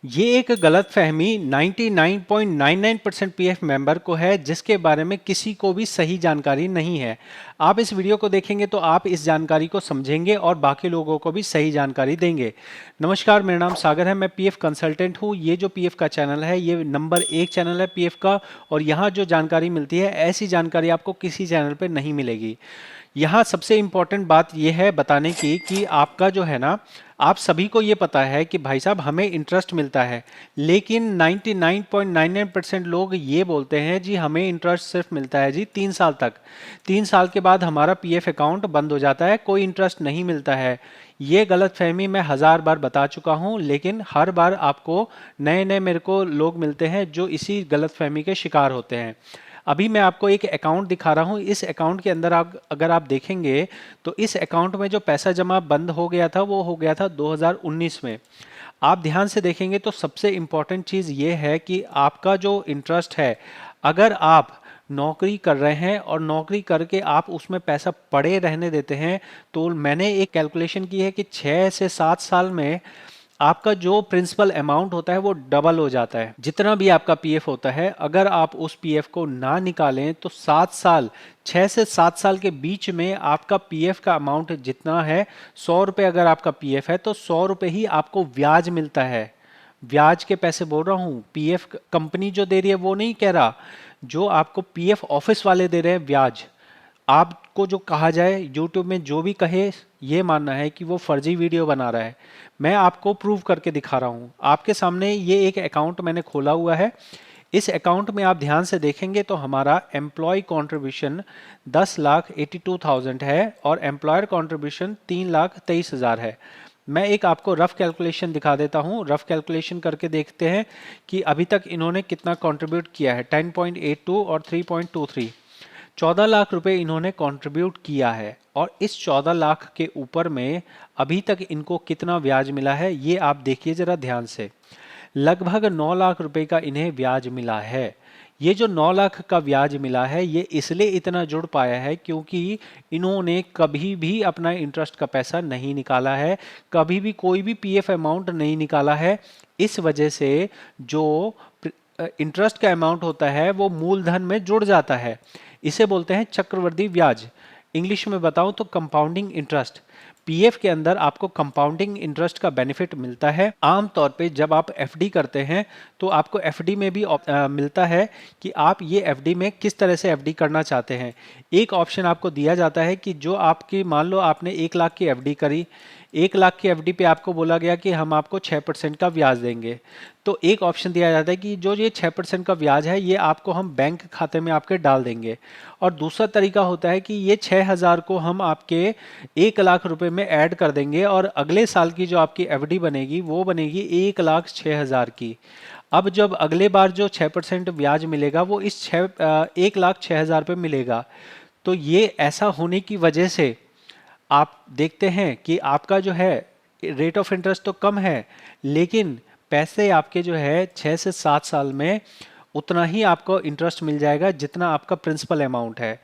ये एक गलतफहमी 99.99% पीएफ मेंबर को है, जिसके बारे में किसी को भी सही जानकारी नहीं है। आप इस वीडियो को देखेंगे तो आप इस जानकारी को समझेंगे और बाकी लोगों को भी सही जानकारी देंगे। नमस्कार, मेरा नाम सागर है, मैं पीएफ कंसल्टेंट हूँ। ये जो पीएफ का चैनल है, ये नंबर 1 चैनल है पीएफ का, और यहाँ जो जानकारी मिलती है, ऐसी जानकारी आपको किसी चैनल पर नहीं मिलेगी। यहाँ सबसे इम्पोर्टेंट बात यह है बताने की कि आपका जो है ना, आप सभी को ये पता है कि भाई साहब हमें इंटरेस्ट मिलता है, लेकिन 99.99% लोग ये बोलते हैं जी हमें इंटरेस्ट सिर्फ मिलता है जी 3 साल तक। 3 साल के बाद हमारा पीएफ अकाउंट बंद हो जाता है, कोई इंटरेस्ट नहीं मिलता है। ये गलतफहमी मैं 1000 बार बता चुका हूँ, लेकिन हर बार आपको नए नए मेरे को लोग मिलते हैं जो इसी गलतफहमी के शिकार होते हैं। अभी मैं आपको एक अकाउंट दिखा रहा हूं। इस अकाउंट के अंदर आप अगर आप देखेंगे तो इस अकाउंट में जो पैसा जमा बंद हो गया था वो हो गया था 2019 में। आप ध्यान से देखेंगे तो सबसे इंपॉर्टेंट चीज़ ये है कि आपका जो इंटरेस्ट है, अगर आप नौकरी कर रहे हैं और नौकरी करके आप उसमें पैसा पड़े रहने देते हैं, तो मैंने एक कैलकुलेशन की है कि 6 से 7 साल में आपका जो प्रिंसिपल अमाउंट होता है वो डबल हो जाता है। जितना भी आपका पीएफ होता है, अगर आप उस पीएफ को ना निकालें तो 7 साल, 6 से 7 साल के बीच में आपका पीएफ का अमाउंट जितना है, 100 रुपये अगर आपका पीएफ है तो 100 रुपये ही आपको ब्याज मिलता है। ब्याज के पैसे बोल रहा हूँ, पीएफ कंपनी जो दे रही है वो नहीं कह रहा, जो आपको पीएफ ऑफिस वाले दे रहे हैं ब्याज। आपको जो कहा जाए, यूट्यूब में जो भी कहे, ये मानना है कि वो फर्जी वीडियो बना रहा है। मैं आपको प्रूव करके दिखा रहा हूँ। आपके सामने ये एक अकाउंट मैंने खोला हुआ है। इस अकाउंट में आप ध्यान से देखेंगे तो हमारा एम्प्लॉय कंट्रीब्यूशन 10,82,000 है और एम्प्लॉयर कंट्रीब्यूशन 3,23,000 है। मैं एक आपको रफ कैलकुलेशन दिखा देता हूँ। रफ कैलकुलेशन करके देखते हैं कि अभी तक इन्होंने कितना कंट्रीब्यूट किया है। 10.82 और 3.23, 14 लाख रुपए इन्होंने कंट्रीब्यूट किया है। और इस 14 लाख के ऊपर में अभी तक इनको कितना ब्याज मिला है, ये आप देखिए जरा ध्यान से। लगभग 9 लाख रुपए का इन्हें ब्याज मिला है। ये जो 9 लाख का ब्याज मिला है, ये इसलिए इतना जुड़ पाया है क्योंकि इन्होंने कभी भी अपना इंटरेस्ट का पैसा नहीं निकाला है, कभी भी कोई भी पीएफ अमाउंट नहीं निकाला है। इस वजह से जो इंटरेस्ट का अमाउंट होता है वो मूलधन में जुड़ जाता है। इसे बोलते हैं चक्रवृद्धि ब्याज। इंग्लिश में बताऊं तो कंपाउंडिंग इंटरेस्ट। पीएफ के अंदर आपको कंपाउंडिंग इंटरेस्ट का बेनिफिट मिलता है। आमतौर पे जब आप एफडी करते हैं तो आपको एफडी में भी मिलता है कि आप ये एफडी में किस तरह से एफडी करना चाहते हैं। एक ऑप्शन आपको दिया जाता है कि जो आपकी, मान लो आपने 1 लाख की एफडी करी, 1 लाख की एफडी पे आपको बोला गया कि हम आपको 6% का ब्याज देंगे। तो एक ऑप्शन दिया जाता है कि जो ये 6% का ब्याज है ये आपको हम बैंक खाते में आपके डाल देंगे। और दूसरा तरीका होता है कि ये 6,000 को हम आपके 1 लाख रुपए में ऐड कर देंगे और अगले साल की जो आपकी एफडी बनेगी वो बनेगी 1,06,000 की। अब जब अगले बार जो 6% ब्याज मिलेगा वो इस 1,06,000 पे मिलेगा। तो ये ऐसा होने की वजह से आप देखते हैं कि आपका जो है रेट ऑफ इंटरेस्ट तो कम है, लेकिन पैसे आपके जो है 6 से 7 साल में उतना ही आपको इंटरेस्ट मिल जाएगा जितना आपका प्रिंसिपल अमाउंट है।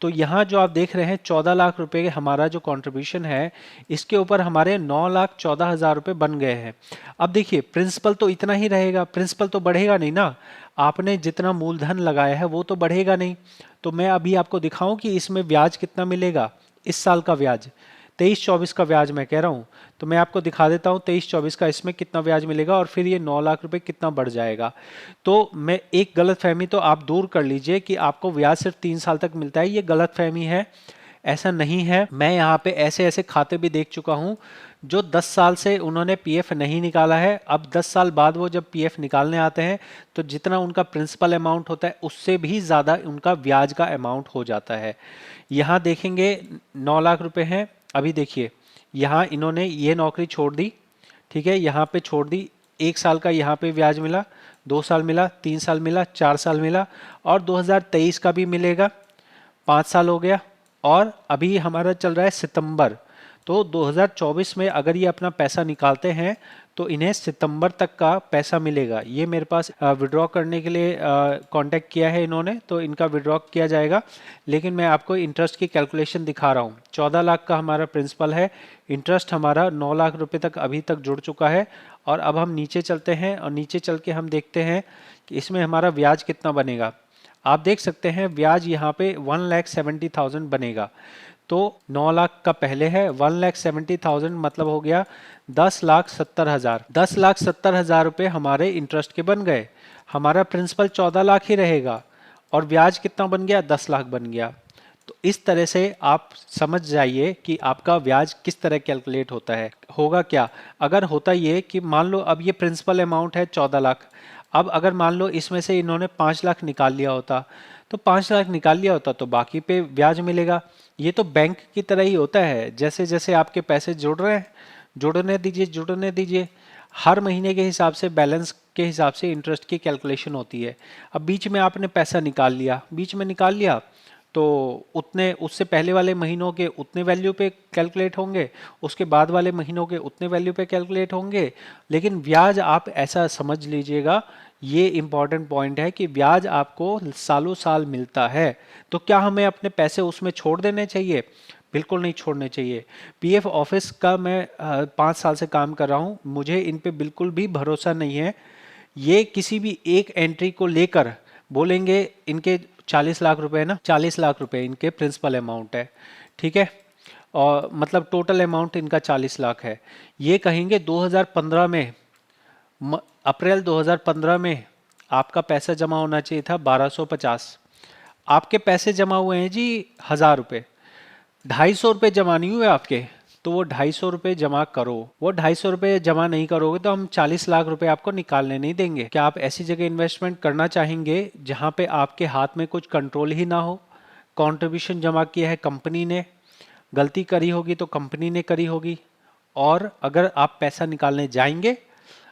तो यहाँ जो आप देख रहे हैं 14 लाख रुपए हमारा जो कंट्रीब्यूशन है, इसके ऊपर हमारे 9,14,000 रुपये बन गए हैं। अब देखिए प्रिंसिपल तो इतना ही रहेगा, प्रिंसिपल तो बढ़ेगा नहीं ना। आपने जितना मूलधन लगाया है वो तो बढ़ेगा नहीं। तो मैं अभी आपको दिखाऊं कि इसमें ब्याज कितना मिलेगा। इस साल का ब्याज 23-24 का ब्याज मैं कह रहा हूँ, तो मैं आपको दिखा देता हूँ 23-24 का इसमें कितना ब्याज मिलेगा और फिर ये 9 लाख रुपए कितना बढ़ जाएगा। तो मैं एक गलतफहमी तो आप दूर कर लीजिए कि आपको ब्याज सिर्फ 3 साल तक मिलता है, ये गलतफहमी है। ऐसा नहीं है। मैं यहाँ पे ऐसे ऐसे खाते भी देख चुका हूँ जो 10 साल से उन्होंने पीएफ नहीं निकाला है। अब 10 साल बाद वो जब पीएफ निकालने आते हैं तो जितना उनका प्रिंसिपल अमाउंट होता है उससे भी ज़्यादा उनका ब्याज का अमाउंट हो जाता है। यहाँ देखेंगे 9 लाख रुपए हैं। अभी देखिए यहाँ इन्होंने ये नौकरी छोड़ दी, ठीक है, यहाँ पे छोड़ दी। 1 साल का यहाँ पे ब्याज मिला, 2 साल मिला, 3 साल मिला, 4 साल मिला और 2023 का भी मिलेगा। 5 साल हो गया और अभी हमारा चल रहा है सितंबर। तो 2024 में अगर ये अपना पैसा निकालते हैं तो इन्हें सितंबर तक का पैसा मिलेगा। ये मेरे पास विड्रॉ करने के लिए कांटेक्ट किया है इन्होंने, तो इनका विड्रॉ किया जाएगा। लेकिन मैं आपको इंटरेस्ट की कैलकुलेशन दिखा रहा हूँ। 14 लाख का हमारा प्रिंसिपल है, इंटरेस्ट हमारा 9 लाख रुपए तक अभी तक जुड़ चुका है और अब हम नीचे चलते हैं और नीचे चल के हम देखते हैं कि इसमें हमारा ब्याज कितना बनेगा। आप देख सकते हैं ब्याज यहाँ पे 1,70,000 बनेगा। तो 9 लाख का पहले है, 1,70,000 मतलब हो गया 10,70,000। 10,70,000 रुपये हमारे इंटरेस्ट के बन गए। हमारा प्रिंसिपल 14 लाख ही रहेगा और ब्याज कितना बन गया, 10 लाख बन गया। तो इस तरह से आप समझ जाइए कि आपका ब्याज किस तरह कैलकुलेट होता है। होगा क्या, अगर होता ये कि मान लो अब ये प्रिंसिपल अमाउंट है 14 लाख, अब अगर मान लो इसमें से इन्होंने 5 लाख निकाल लिया होता, तो 5 लाख निकाल लिया होता तो बाकी पे ब्याज मिलेगा। ये तो बैंक की तरह ही होता है, जैसे जैसे आपके पैसे जुड़ रहे हैं, जुड़ने दीजिए। हर महीने के हिसाब से, बैलेंस के हिसाब से इंटरेस्ट की कैलकुलेशन होती है। अब बीच में आपने पैसा निकाल लिया, बीच में निकाल लिया तो उतने, उससे पहले वाले महीनों के उतने वैल्यू पे कैलकुलेट होंगे, उसके बाद वाले महीनों के उतने वैल्यू पे कैलकुलेट होंगे। लेकिन ब्याज आप ऐसा समझ लीजिएगा, ये इंपॉर्टेंट पॉइंट है कि ब्याज आपको सालों साल मिलता है। तो क्या हमें अपने पैसे उसमें छोड़ देने चाहिए? बिल्कुल नहीं छोड़ने चाहिए। पीएफ ऑफिस का मैं 5 साल से काम कर रहा हूँ, मुझे इन पे बिल्कुल भी भरोसा नहीं है। ये किसी भी एक एंट्री को लेकर बोलेंगे इनके 40 लाख रुपए ना, 40 लाख रुपए इनके प्रिंसिपल अमाउंट है, ठीक है, और मतलब टोटल अमाउंट इनका 40 लाख है। ये कहेंगे 2015 में, अप्रैल 2015 में आपका पैसा जमा होना चाहिए था 1250। आपके पैसे जमा हुए हैं जी 1,000 रुपये, 250 रुपये जमा नहीं हुए आपके, तो वो 250 रुपये जमा करो। वो 250 रुपये जमा नहीं करोगे तो हम 40 लाख रुपए आपको निकालने नहीं देंगे। क्या आप ऐसी जगह इन्वेस्टमेंट करना चाहेंगे जहां पे आपके हाथ में कुछ कंट्रोल ही ना हो? कंट्रीब्यूशन जमा किया है कंपनी ने, गलती करी होगी तो कंपनी ने करी होगी, और अगर आप पैसा निकालने जाएंगे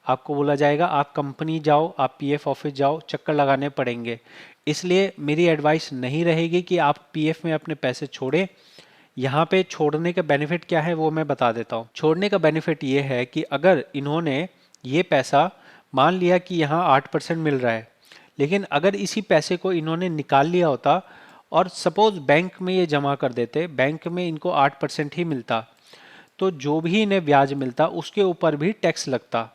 आपको बोला जाएगा आप कंपनी जाओ, आप पीएफ ऑफिस जाओ, चक्कर लगाने पड़ेंगे। इसलिए मेरी एडवाइस नहीं रहेगी कि आप पीएफ में अपने पैसे छोड़ें। यहाँ पे छोड़ने का बेनिफिट क्या है वो मैं बता देता हूँ। छोड़ने का बेनिफिट ये है कि अगर इन्होंने ये पैसा, मान लिया कि यहाँ 8% मिल रहा है, लेकिन अगर इसी पैसे को इन्होंने निकाल लिया होता और सपोज बैंक में ये जमा कर देते, बैंक में इनको 8% ही मिलता, तो जो भी इन्हें ब्याज मिलता उसके ऊपर भी टैक्स लगता।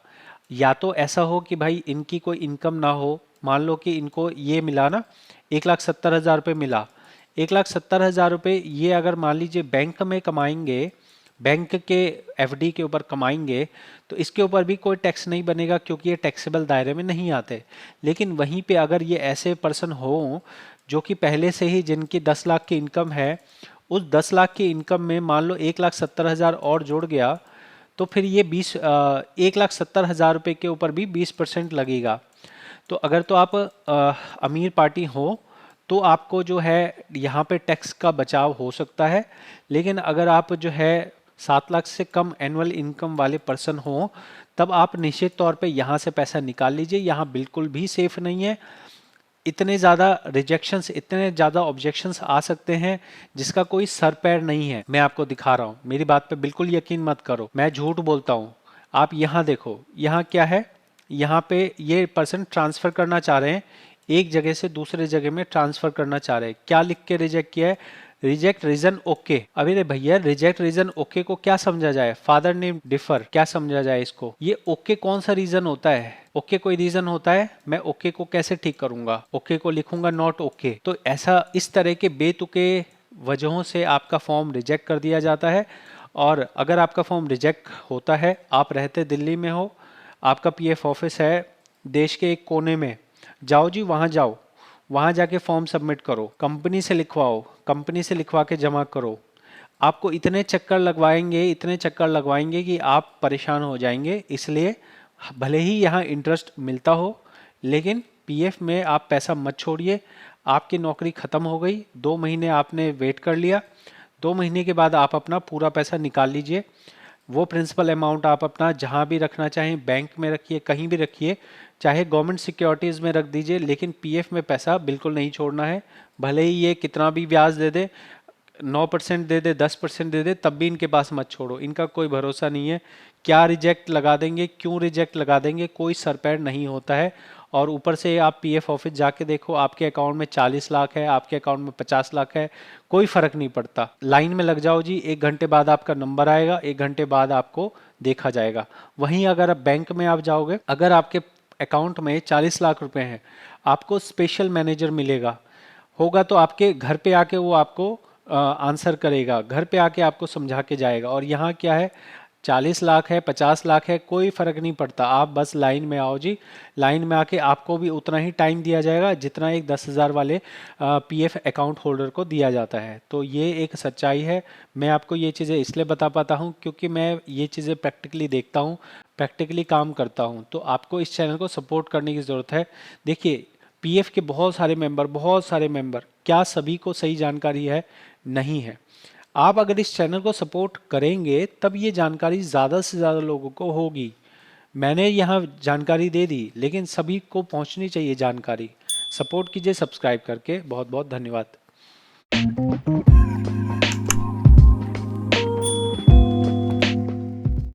या तो ऐसा हो कि भाई इनकी कोई इनकम ना हो, मान लो कि इनको ये मिला ना 1,70,000 रुपये मिला, 1,70,000 रुपये ये अगर मान लीजिए बैंक में कमाएंगे, बैंक के एफडी के ऊपर कमाएंगे, तो इसके ऊपर भी कोई टैक्स नहीं बनेगा क्योंकि ये टैक्सेबल दायरे में नहीं आते। लेकिन वहीं पे अगर ये ऐसे पर्सन हो जो कि पहले से ही जिनकी 10 लाख की इनकम है, उस 10 लाख की इनकम में मान लो 1,70,000 और जुड़ गया, तो फिर ये 1,70,000 रुपये के ऊपर भी 20% लगेगा। तो अगर तो आप अमीर पार्टी हो तो आपको जो है यहाँ पे टैक्स का बचाव हो सकता है। लेकिन अगर आप जो है 7 लाख से कम एनुअल इनकम वाले पर्सन हो, तब आप निश्चित तौर पे यहाँ से पैसा निकाल लीजिए। यहाँ बिल्कुल भी सेफ नहीं है। इतने ज़्यादा रिजेक्शंस, इतने ज़्यादा ऑब्जेक्शंस आ सकते हैं जिसका कोई सर पैर नहीं है। मैं आपको दिखा रहा हूँ, मेरी बात पे बिल्कुल यकीन मत करो, मैं झूठ बोलता हूँ। आप यहाँ देखो, यहाँ क्या है, यहाँ पे ये पर्सन ट्रांसफ़र करना चाह रहे हैं, एक जगह से दूसरे जगह में ट्रांसफ़र करना चाह रहे हैं। क्या लिख के रिजेक्ट किया है? Reject reason okay. अभी रे भैया, रिजेक्ट रीजन ओके को क्या समझा जाए? फादर नेम डिफर, क्या समझा जाए इसको? ये ओके कौन सा रीजन होता है? ओके कोई रीजन होता है? मैं ओके को कैसे ठीक करूंगा? ओके को लिखूंगा नॉट ओके। तो ऐसा, इस तरह के बेतुके वजहों से आपका फॉर्म रिजेक्ट कर दिया जाता है। और अगर आपका फॉर्म रिजेक्ट होता है, आप रहते दिल्ली में हो, आपका पीएफ ऑफिस है देश के एक कोने में, जाओ जी वहाँ जाओ, वहाँ जाके फॉर्म सबमिट करो, कंपनी से लिखवाओ, कंपनी से लिखवा के जमा करो। आपको इतने चक्कर लगवाएंगे, इतने चक्कर लगवाएंगे कि आप परेशान हो जाएंगे। इसलिए भले ही यहाँ इंटरेस्ट मिलता हो, लेकिन पीएफ में आप पैसा मत छोड़िए। आपकी नौकरी ख़त्म हो गई, 2 महीने आपने वेट कर लिया, 2 महीने के बाद आप अपना पूरा पैसा निकाल लीजिए। वो प्रिंसिपल अमाउंट आप अपना जहाँ भी रखना चाहें, बैंक में रखिए, कहीं भी रखिए, चाहे गवर्नमेंट सिक्योरिटीज़ में रख दीजिए, लेकिन पीएफ में पैसा बिल्कुल नहीं छोड़ना है। भले ही ये कितना भी ब्याज दे दे, 9% दे दे, 10% दे दे, तब भी इनके पास मत छोड़ो। इनका कोई भरोसा नहीं है, क्या रिजेक्ट लगा देंगे, क्यों रिजेक्ट लगा देंगे, कोई सर पैर नहीं होता है। और ऊपर से आप पीएफ ऑफिस जाके देखो, आपके अकाउंट में 40 लाख है, आपके अकाउंट में 50 लाख है, कोई फर्क नहीं पड़ता। लाइन में लग जाओ जी, 1 घंटे बाद आपका नंबर आएगा, 1 घंटे बाद आपको देखा जाएगा। वहीं अगर आप बैंक में आप जाओगे, अगर आपके अकाउंट में 40 लाख रुपए हैं, आपको स्पेशल मैनेजर मिलेगा, होगा तो आपके घर पे आके वो आपको आंसर करेगा, घर पे आके आपको समझा के जाएगा। और यहाँ क्या है, 40 लाख है 50 लाख है कोई फर्क नहीं पड़ता, आप बस लाइन में आओ जी। लाइन में आके आपको भी उतना ही टाइम दिया जाएगा जितना एक 10,000 वाले पीएफ अकाउंट होल्डर को दिया जाता है। तो ये एक सच्चाई है। मैं आपको ये चीज़ें इसलिए बता पाता हूँ क्योंकि मैं ये चीज़ें प्रैक्टिकली देखता हूँ, प्रैक्टिकली काम करता हूँ। तो आपको इस चैनल को सपोर्ट करने की ज़रूरत है। देखिए, पीएफ के बहुत सारे मेंबर, क्या सभी को सही जानकारी है? नहीं है। आप अगर इस चैनल को सपोर्ट करेंगे तब ये जानकारी ज़्यादा से ज़्यादा लोगों को होगी। मैंने यहाँ जानकारी दे दी, लेकिन सभी को पहुँचनी चाहिए जानकारी। सपोर्ट कीजिए सब्सक्राइब करके। बहुत बहुत धन्यवाद।